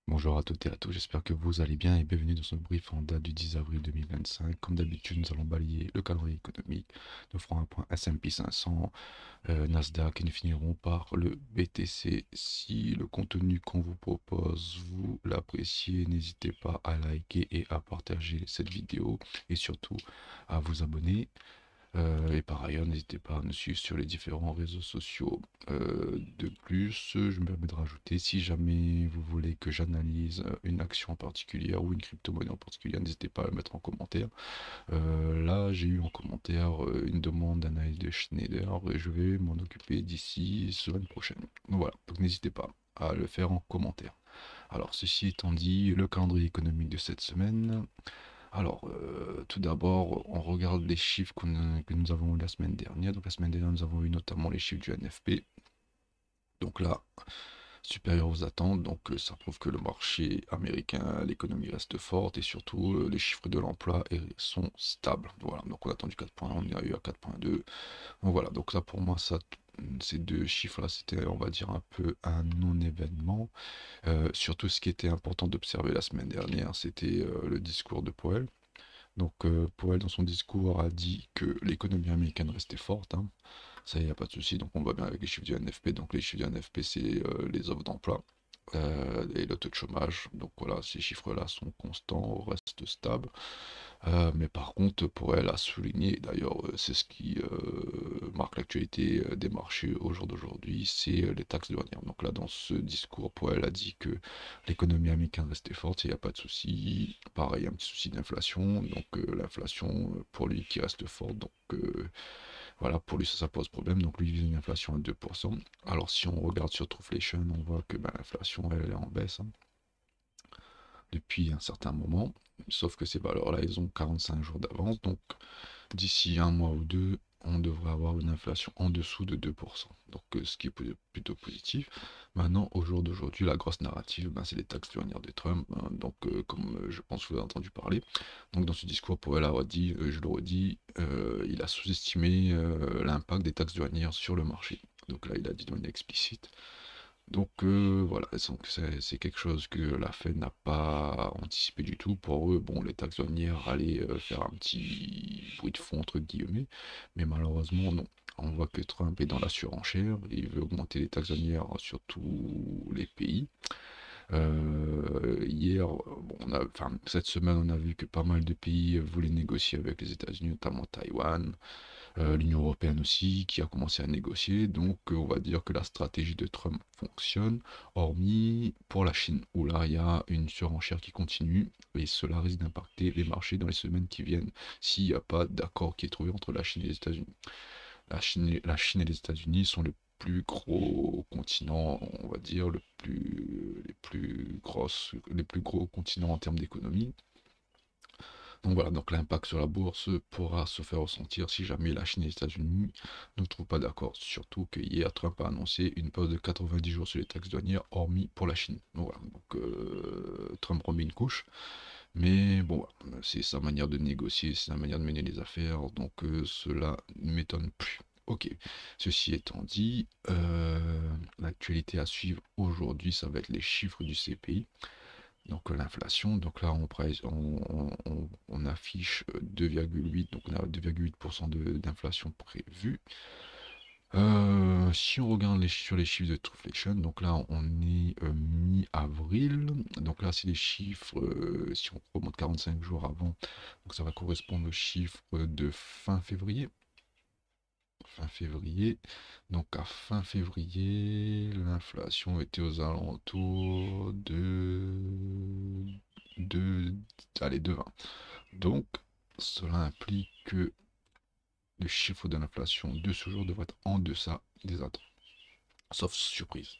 Bonjour à toutes et à tous, j'espère que vous allez bien et bienvenue dans ce brief en date du 10 avril 2025. Comme d'habitude, nous allons balayer le calendrier économique. Nous ferons un point S&P 500, Nasdaq et nous finirons par le BTC. Si le contenu qu'on vous propose, vous l'appréciez, n'hésitez pas à liker et à partager cette vidéo et surtout à vous abonner. Et par ailleurs, n'hésitez pas à nous suivre sur les différents réseaux sociaux. De plus, je me permets de rajouter, si jamais vous voulez que j'analyse une action en particulier ou une crypto-monnaie en particulier, n'hésitez pas à le mettre en commentaire. Là, j'ai eu en commentaire une demande d'analyse de Schneider et je vais m'en occuper d'ici semaine prochaine. Donc voilà, donc n'hésitez pas à le faire en commentaire. Alors, ceci étant dit, le calendrier économique de cette semaine. Alors, tout d'abord, on regarde les chiffres que nous avons eu la semaine dernière. Donc, la semaine dernière, nous avons eu notamment les chiffres du NFP. Donc là, supérieur aux attentes. Donc, ça prouve que le marché américain, l'économie reste forte et surtout, les chiffres de l'emploi sont stables. Voilà. Donc, on a attendu 4,1, on a eu à 4,2. Donc, voilà. Donc, là, pour moi, ça, ces deux chiffres-là, c'était, on va dire, un peu un non-événement. Surtout, ce qui était important d'observer la semaine dernière, c'était le discours de Powell. Donc, Powell, dans son discours, a dit que l'économie américaine restait forte, hein. Ça, il n'y a pas de souci. Donc, on voit bien avec les chiffres du NFP. Donc, les chiffres du NFP, c'est les offres d'emploi et le taux de chômage. Donc, voilà, ces chiffres-là sont constants, restent stables. Mais par contre, Powell a souligné, d'ailleurs, c'est ce qui marque l'actualité des marchés au jour d'aujourd'hui, c'est les taxes douanières. Donc là, dans ce discours, Powell a dit que l'économie américaine restait forte, il n'y a pas de souci. Pareil, un petit souci d'inflation. Donc l'inflation, pour lui, qui reste forte. Donc voilà, pour lui, ça pose problème. Donc lui, il vise une inflation à 2%. Alors si on regarde sur Trueflation, on voit que ben, l'inflation, elle est en baisse, hein, depuis un certain moment. Sauf que ces valeurs-là, ils ont 45 jours d'avance. Donc d'ici un mois ou deux, on devrait avoir une inflation en dessous de 2%. Donc, ce qui est plutôt positif. Maintenant, au jour d'aujourd'hui, la grosse narrative, ben, c'est les taxes douanières de Trump, hein. Donc, comme je pense que vous avez entendu parler. Donc, dans ce discours, Powell a dit, je le redis, il a sous-estimé l'impact des taxes douanières sur le marché. Donc là, il a dit de manière explicite. Donc voilà, donc c'est quelque chose que la Fed n'a pas anticipé du tout. Pour eux, bon, les taxes douanières allaient faire un petit bruit de fond entre guillemets, mais malheureusement non. On voit que Trump est dans la surenchère, il veut augmenter les taxes douanières sur tous les pays. Hier, bon, enfin, cette semaine, on a vu que pas mal de pays voulaient négocier avec les États-Unis, notamment Taïwan, l'Union européenne aussi, qui a commencé à négocier. Donc, on va dire que la stratégie de Trump fonctionne, hormis pour la Chine, où là, il y a une surenchère qui continue, et cela risque d'impacter les marchés dans les semaines qui viennent, s'il n'y a pas d'accord qui est trouvé entre la Chine et les États-Unis. La Chine et les États-Unis sont les plus gros continents, on va dire, les plus gros continents en termes d'économie. Donc voilà, donc l'impact sur la bourse pourra se faire ressentir si jamais la Chine et les États-Unis ne trouvent pas d'accord. Surtout que hier, Trump a annoncé une pause de 90 jours sur les taxes douanières, hormis pour la Chine. Donc voilà, donc Trump remet une couche. Mais bon, voilà, c'est sa manière de négocier, c'est sa manière de mener les affaires, donc cela ne m'étonne plus. Ok, ceci étant dit, l'actualité à suivre aujourd'hui, ça va être les chiffres du CPI. Donc l'inflation, donc là on affiche 2,8, donc on a 2,8% d'inflation prévue. Si on regarde sur les chiffres de Trueflation, donc là on est mi-avril, donc là c'est les chiffres, si on remonte 45 jours avant, donc ça va correspondre aux chiffres de fin février. Fin février, donc à fin février, l'inflation était aux alentours de, allez, de 20. Donc cela implique que le chiffre de l'inflation de ce jour devrait être en deçà des attentes, sauf surprise.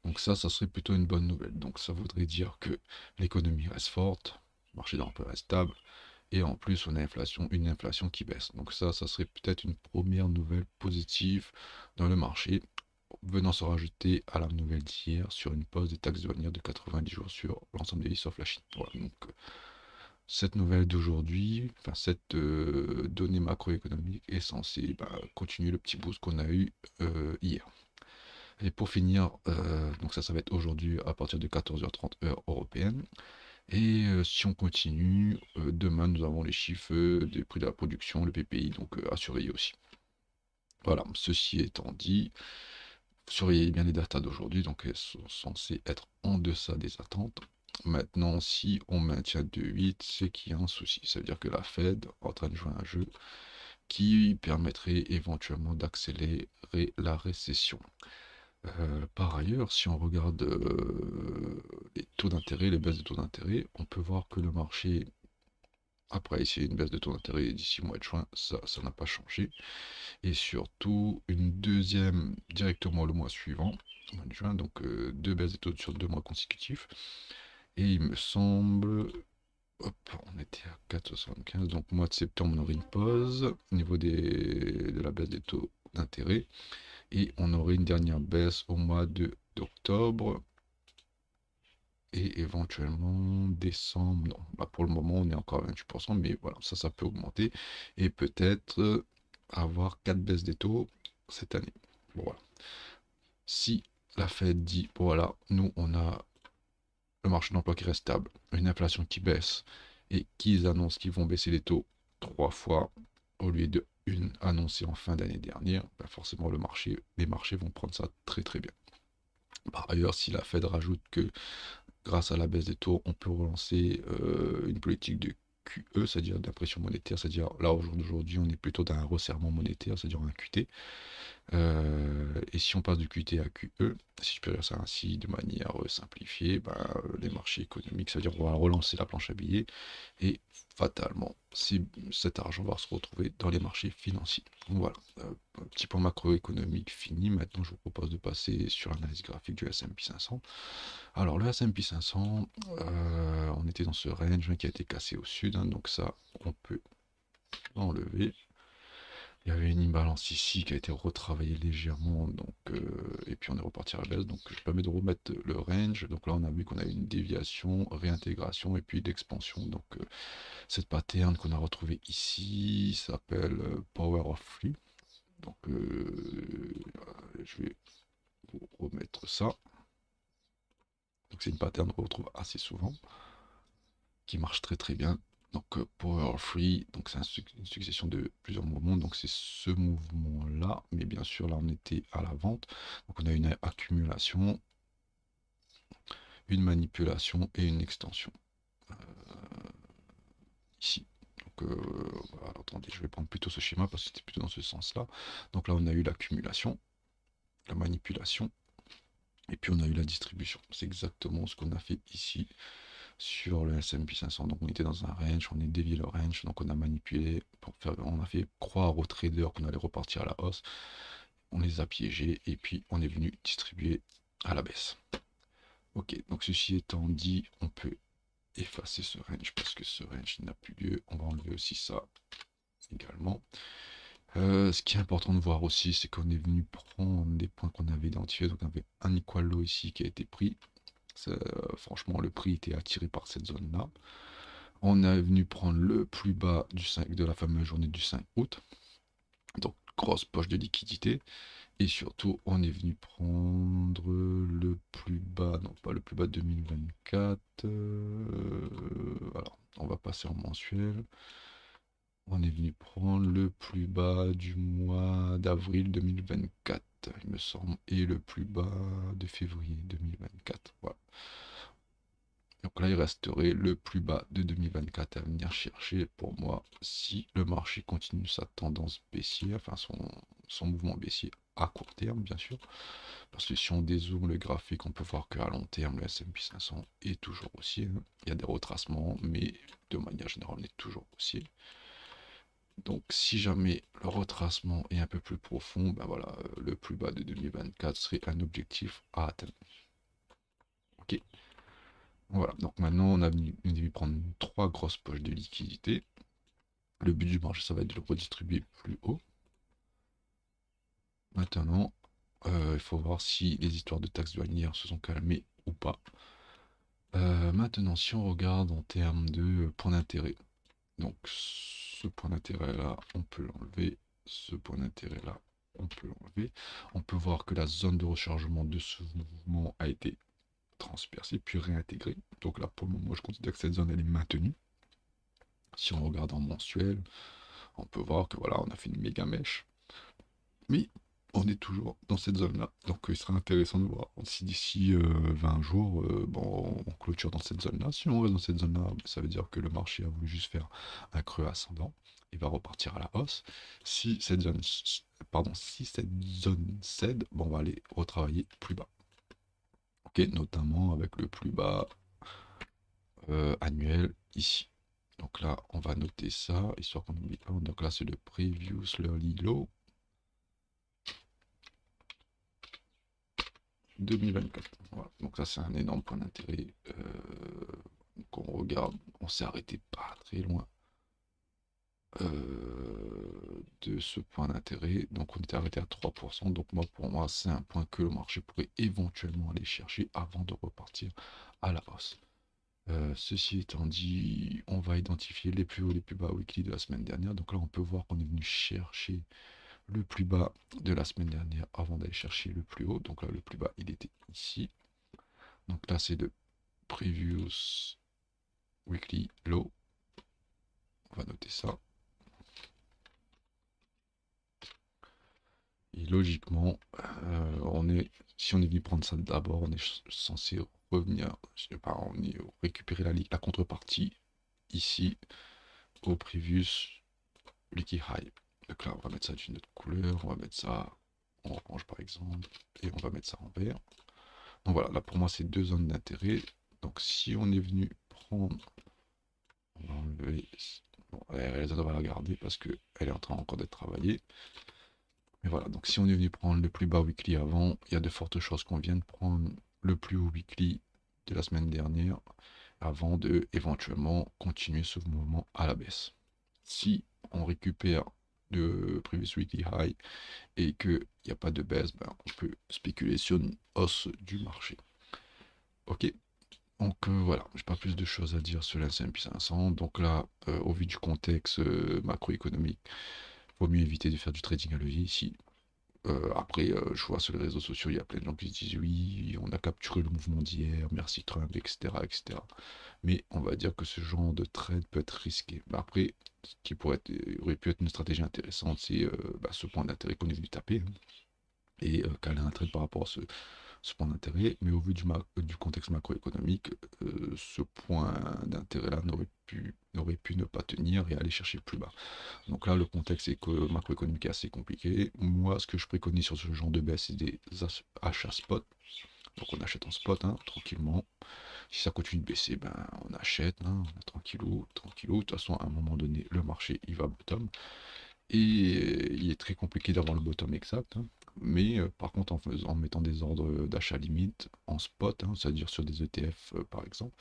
Donc ça serait plutôt une bonne nouvelle. Donc ça voudrait dire que l'économie reste forte, le marché d'emploi reste stable, et en plus on a une inflation qui baisse. Donc ça serait peut-être une première nouvelle positive dans le marché, venant se rajouter à la nouvelle d'hier sur une pause des taxes douanières de 90 jours sur l'ensemble des pays sauf la Chine. Voilà, donc cette nouvelle d'aujourd'hui, enfin cette donnée macroéconomique est censée continuer le petit boost qu'on a eu hier. Et pour finir, donc ça va être aujourd'hui à partir de 14h30 heure européenne. Et si on continue, demain nous avons les chiffres des prix de la production, le PPI, donc à surveiller aussi. Voilà, ceci étant dit, surveillez bien les datas d'aujourd'hui, donc elles sont censées être en deçà des attentes. Maintenant, si on maintient 2,8, c'est qu'il y a un souci. Ça veut dire que la Fed est en train de jouer un jeu qui permettrait éventuellement d'accélérer la récession. Par ailleurs, si on regarde les taux d'intérêt, les baisses de taux d'intérêt, on peut voir que le marché, après ici une baisse de taux d'intérêt d'ici mois de juin, ça n'a pas changé. Et surtout une deuxième directement le mois suivant, mois de juin, donc deux baisses de taux sur 2 mois consécutifs. Et il me semble, hop, on était à 4,75, donc mois de septembre on aurait une pause au niveau de la baisse des taux d'intérêt. Et on aurait une dernière baisse au mois d'octobre et éventuellement décembre. Non, bah pour le moment on est encore à 28%, mais voilà, ça peut augmenter et peut-être avoir 4 baisses des taux cette année. Bon, voilà. Si la Fed dit, bon, voilà, nous on a le marché de l'emploi qui reste stable, une inflation qui baisse et qu'ils annoncent qu'ils vont baisser les taux 3 fois au lieu de une annoncée en fin d'année dernière, bah forcément les marchés vont prendre ça très très bien. Par ailleurs, si la Fed rajoute que grâce à la baisse des taux, on peut relancer une politique de QE, c'est-à-dire d'impression monétaire, c'est-à-dire là aujourd'hui on est plutôt dans un resserrement monétaire, c'est-à-dire un QT. Et si on passe du QT à QE, si je peux dire ça ainsi de manière simplifiée, ben, les marchés économiques, ça veut dire qu'on va relancer la planche à billets et fatalement, cet argent va se retrouver dans les marchés financiers. Donc voilà, un petit point macroéconomique fini. Maintenant, je vous propose de passer sur l'analyse graphique du S&P 500. Alors, le S&P 500, on était dans ce range qui a été cassé au sud, hein, donc ça, on peut enlever. Il y avait une imbalance ici qui a été retravaillée légèrement, donc, et puis on est reparti à la baisse. Donc je permets de remettre le range. Donc là on a vu qu'on a eu une déviation, réintégration et puis l'expansion. Donc cette pattern qu'on a retrouvée ici s'appelle Power of Three. Donc je vais vous remettre ça. Donc c'est une pattern qu'on retrouve assez souvent, qui marche très très bien. Donc Power Free, donc c'est une succession de plusieurs mouvements, donc c'est ce mouvement là, mais bien sûr là on était à la vente, donc on a une accumulation, une manipulation et une extension ici. Donc voilà, attendez, je vais prendre plutôt ce schéma parce que c'était plutôt dans ce sens là. Donc là on a eu l'accumulation, la manipulation et puis on a eu la distribution. C'est exactement ce qu'on a fait ici sur le S&P 500. Donc on était dans un range, on est dévié le range, donc on a manipulé pour faire, on a fait croire aux traders qu'on allait repartir à la hausse, on les a piégés et puis on est venu distribuer à la baisse. Ok, donc ceci étant dit, on peut effacer ce range parce que ce range n'a plus lieu. On va enlever aussi ça également. Ce qui est important de voir aussi, c'est qu'on est venu prendre des points qu'on avait identifiés. Donc on avait un equal low ici qui a été pris. Franchement, le prix était attiré par cette zone-là. On est venu prendre le plus bas de la fameuse journée du 5 août. Donc, grosse poche de liquidité. Et surtout, on est venu prendre le plus bas, non pas le plus bas de 2024. Alors, on va passer en mensuel. On est venu prendre le plus bas du mois d'avril 2024, il me semble, et le plus bas de février 2024. Voilà. Donc là, il resterait le plus bas de 2024 à venir chercher pour moi si le marché continue sa tendance baissière, enfin son mouvement baissier à court terme, bien sûr. Parce que si on dézoome le graphique, on peut voir qu'à long terme, le S&P 500 est toujours haussier, hein. Il y a des retracements, mais de manière générale, on est toujours haussier. Donc si jamais le retracement est un peu plus profond, ben voilà, le plus bas de 2024 serait un objectif à atteindre. Ok. Voilà, donc maintenant on a dû prendre 3 grosses poches de liquidité. Le but du marché, ça va être de le redistribuer plus haut. Maintenant, il faut voir si les histoires de taxes douanières se sont calmées ou pas. Maintenant, si on regarde en termes de points d'intérêt, donc ce point d'intérêt là, on peut l'enlever. Ce point d'intérêt là, on peut l'enlever. On peut voir que la zone de rechargement de ce mouvement a été transpercée puis réintégrée. Donc là, pour le moment, je considère que cette zone elle est maintenue. Si on regarde en mensuel, on peut voir que voilà, on a fait une méga mèche. Mais on est toujours dans cette zone-là. Donc il sera intéressant de voir si d'ici 20 jours, bon, on clôture dans cette zone-là. Si on reste dans cette zone-là, ça veut dire que le marché a voulu juste faire un creux ascendant. Il va repartir à la hausse. Si cette zone, pardon, si cette zone cède, bon, on va aller retravailler plus bas. Ok, notamment avec le plus bas annuel ici. Donc là, on va noter ça, histoire qu'on n'oublie pas. Donc là, c'est le Previous Early Low 2024. Voilà. Donc ça, c'est un énorme point d'intérêt. Donc on regarde, on s'est arrêté pas très loin de ce point d'intérêt. Donc on était arrêté à 3%. Donc moi, pour moi, c'est un point que le marché pourrait éventuellement aller chercher avant de repartir à la hausse. Ceci étant dit, on va identifier les plus hauts, les plus bas weekly de la semaine dernière. Donc là, on peut voir qu'on est venu chercher le plus bas de la semaine dernière avant d'aller chercher le plus haut. Donc là, le plus bas, il était ici. Donc là, c'est le previous weekly low. On va noter ça. Et logiquement, si on est venu prendre ça d'abord, on est censé revenir, récupérer la contrepartie ici au previous weekly high. Donc là, on va mettre ça d'une autre couleur, on va mettre ça en orange par exemple, et on va mettre ça en vert. Donc voilà, là pour moi c'est deux zones d'intérêt. Donc si on est venu prendre, on va enlever, bon, on va la garder parce qu'elle est en train encore d'être travaillée. Mais voilà, donc si on est venu prendre le plus bas weekly avant, il y a de fortes chances qu'on vienne prendre le plus haut weekly de la semaine dernière avant de éventuellement continuer ce mouvement à la baisse. Si on récupère le previous weekly high et qu'il n'y a pas de baisse, ben, on peut spéculer sur une hausse du marché. Ok, donc voilà, j'ai pas plus de choses à dire sur la S&P 500. Donc là, au vu du contexte macroéconomique, il vaut mieux éviter de faire du trading à levier ici. Après, je vois sur les réseaux sociaux, il y a plein de gens qui se disent oui, on a capturé le mouvement d'hier, merci Trump, etc., etc. Mais on va dire que ce genre de trade peut être risqué. Bah, après, ce qui aurait pu être une stratégie intéressante, c'est ce point d'intérêt qu'on est venu taper, hein, et caler un trade par rapport à ce point d'intérêt. Mais au vu du contexte macroéconomique, ce point d'intérêt-là n'aurait pu ne pas tenir et aller chercher plus bas. Donc là, le contexte macroéconomique est assez compliqué. Moi, ce que je préconise sur ce genre de baisse, c'est des achats spot. Donc on achète en spot, hein, tranquillement. Si ça continue de baisser, ben on achète, hein, tranquillou, tranquillou. De toute façon, à un moment donné, le marché, il va bottom. Et il est très compliqué d'avoir le bottom exact, hein. Mais par contre, en mettant des ordres d'achat limite en spot, hein, c'est-à-dire sur des ETF par exemple,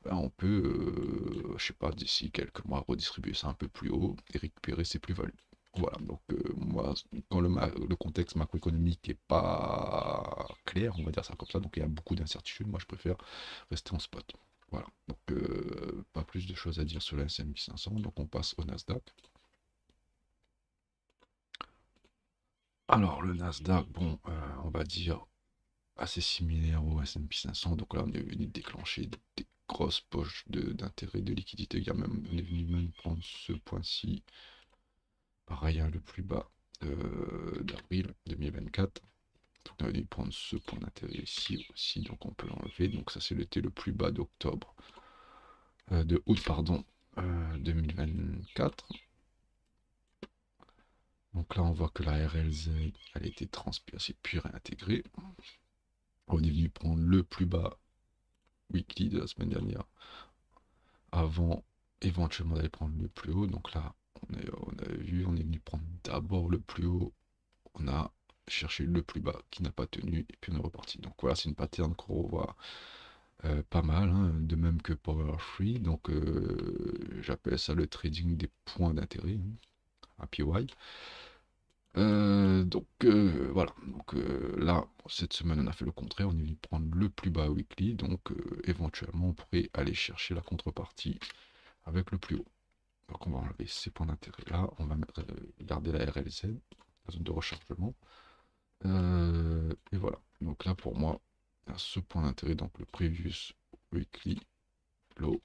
ben, on peut, je sais pas, d'ici quelques mois, redistribuer ça un peu plus haut et récupérer ses plus-values. Voilà, donc moi, quand le contexte macroéconomique n'est pas clair, on va dire ça comme ça, donc il y a beaucoup d'incertitudes, moi je préfère rester en spot. Voilà, donc pas plus de choses à dire sur la S&P 500, donc on passe au Nasdaq. Alors, le Nasdaq, bon, on va dire assez similaire au S&P 500. Donc là, on est venu déclencher des grosses poches d'intérêt, de liquidité. On est venu même prendre ce point-ci, pareil, hein, le plus bas d'avril 2024. Donc on est venu prendre ce point d'intérêt ici aussi, donc on peut l'enlever. Donc ça, c'était le plus bas d'octobre, de août, pardon, 2024. Donc là, on voit que la RLZ, elle a été transpercée puis réintégrée. On est venu prendre le plus bas weekly de la semaine dernière avant éventuellement d'aller prendre le plus haut. Donc là, on a vu, on est venu prendre d'abord le plus haut, on a cherché le plus bas qui n'a pas tenu et puis on est reparti. Donc voilà, c'est une pattern qu'on revoit pas mal, hein, de même que Power Free. Donc j'appelle ça le trading des points d'intérêt, hein, APY. Donc voilà, donc là, cette semaine, on a fait le contraire, on est venu prendre le plus bas weekly, donc éventuellement, on pourrait aller chercher la contrepartie avec le plus haut. Donc on va enlever ces points d'intérêt là, on va garder la RLZ, la zone de rechargement. Et voilà, donc là pour moi, il y a ce point d'intérêt, donc le previous weekly low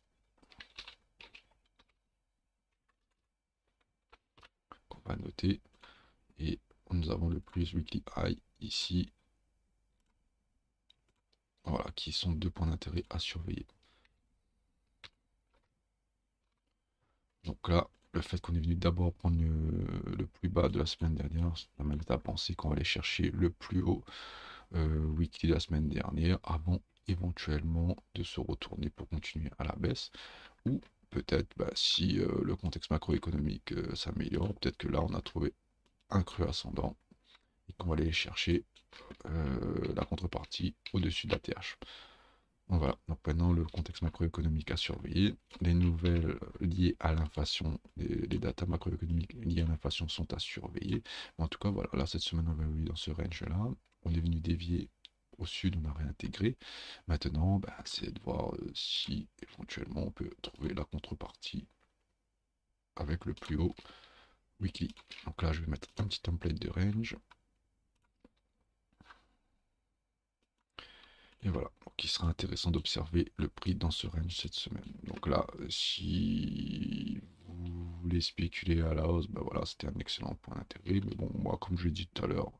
qu'on va noter, et nous avons le previous weekly high ici, voilà, qui sont deux points d'intérêt à surveiller. Donc là, le fait qu'on est venu d'abord prendre le plus bas de la semaine dernière, ça m'invite à penser qu'on va aller chercher le plus haut weekly de la semaine dernière avant éventuellement de se retourner pour continuer à la baisse, ou peut-être si le contexte macroéconomique s'améliore, peut-être que là on a trouvé un creux ascendant et qu'on va aller chercher la contrepartie au-dessus de la TH. Donc voilà, donc maintenant le contexte macroéconomique à surveiller, les nouvelles liées à l'inflation, les datas macroéconomiques liées à l'inflation sont à surveiller. Mais en tout cas, voilà, là cette semaine on va aller dans ce range-là, on est venu dévier au sud, on a réintégré. Maintenant, c'est de voir si éventuellement on peut trouver la contrepartie avec le plus haut weekly. Donc là, je vais mettre un petit template de range. Et voilà, donc il sera intéressant d'observer le prix dans ce range cette semaine. Donc là, si vous voulez spéculer à la hausse, voilà, c'était un excellent point d'intérêt. Mais bon, moi, comme je l'ai dit tout à l'heure,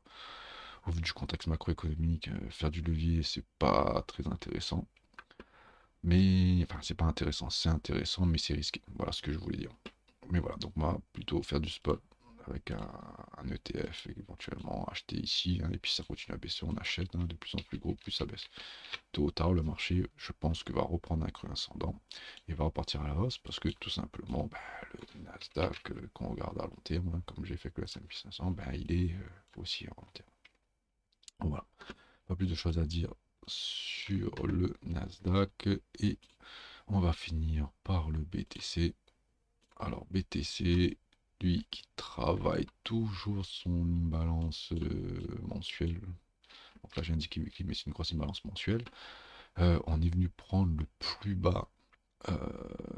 au vu du contexte macroéconomique, faire du levier, c'est pas très intéressant. Mais, enfin, c'est pas intéressant, c'est intéressant, mais c'est risqué. Voilà ce que je voulais dire. Mais voilà, donc moi, plutôt faire du spot avec un ETF, et éventuellement acheter ici, hein, et puis ça continue à baisser, on achète, hein, de plus en plus gros, plus ça baisse. Tôt ou tard, le marché, je pense que va reprendre un creux ascendant et va repartir à la hausse, parce que tout simplement, le Nasdaq, quand on regarde à long terme, hein, comme j'ai fait que le S&P 500, il est aussi à long terme. Voilà, pas plus de choses à dire sur le Nasdaq, et on va finir par le BTC. Alors BTC, lui qui travaille toujours son imbalance mensuelle. Donc là j'ai indiqué weekly, mais c'est une grosse imbalance mensuelle. On est venu prendre le plus bas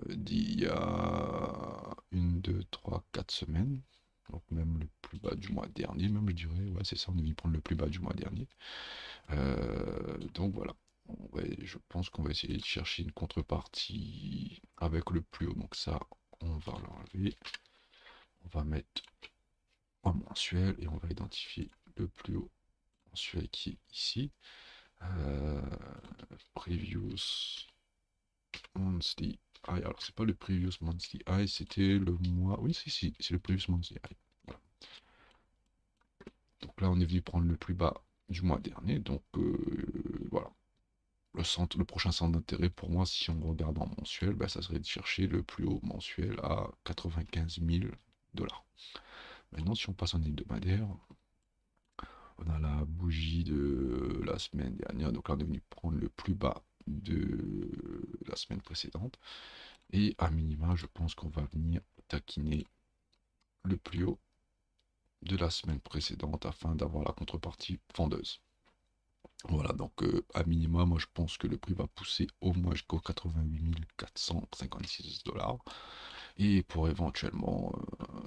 d'il y a 1, 2, 3, 4 semaines. Donc même le plus bas du mois dernier, même je dirais, ouais c'est ça, on est venu prendre le plus bas du mois dernier. Donc voilà, je pense qu'on va essayer de chercher une contrepartie avec le plus haut. Donc ça, on va l'enlever. On va mettre en mensuel et on va identifier le plus haut mensuel qui est ici. Previous monthly high. Alors c'est pas le previous monthly high, c'était le mois. Oui, si, c'est le previous monthly high. Voilà. Donc là, on est venu prendre le plus bas du mois dernier. Donc voilà. Le prochain centre d'intérêt pour moi, si on regarde en mensuel, ça serait de chercher le plus haut mensuel à 95 000 $. Maintenant, si on passe en hebdomadaire, on a la bougie de la semaine dernière, donc là on est venu prendre le plus bas de la semaine précédente, et à minima je pense qu'on va venir taquiner le plus haut de la semaine précédente afin d'avoir la contrepartie vendeuse. Voilà, donc à minima, moi je pense que le prix va pousser au moins jusqu'aux 88 456 $, et pour éventuellement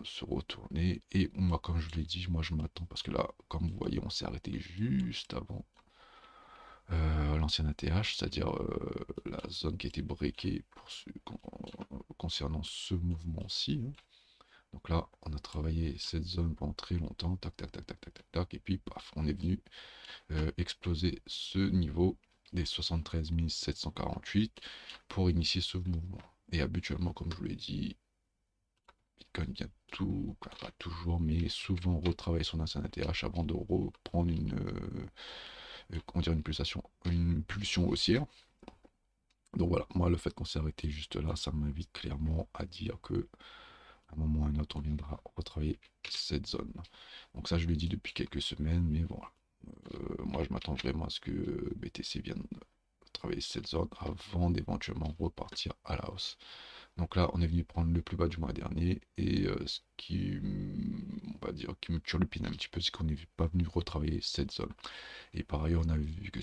se retourner. Et moi, comme je l'ai dit, moi je m'attends, parce que là, comme vous voyez, on s'est arrêté juste avant l'ancien ATH, c'est-à-dire la zone qui a été breakée concernant ce mouvement-ci, hein. Donc là, on a travaillé cette zone pendant très longtemps, tac, tac, tac, tac, tac, tac, tac, et puis paf, on est venu exploser ce niveau des 73 748 pour initier ce mouvement. Et habituellement, comme je vous l'ai dit, Bitcoin vient tout, pas toujours, mais souvent retravailler son ancien ATH avant de reprendre une pulsion haussière. Donc voilà, moi le fait qu'on s'est arrêté juste là, ça m'invite clairement à dire que à un moment ou à un autre, on viendra retravailler cette zone. Donc ça, je l'ai dit depuis quelques semaines, mais voilà. Moi, je m'attends vraiment à ce que BTC vienne travailler cette zone avant d'éventuellement repartir à la hausse. Donc là, on est venu prendre le plus bas du mois dernier, et ce qui, on va dire, qui me turlupine un petit peu, c'est qu'on n'est pas venu retravailler cette zone. Et par ailleurs, on a vu que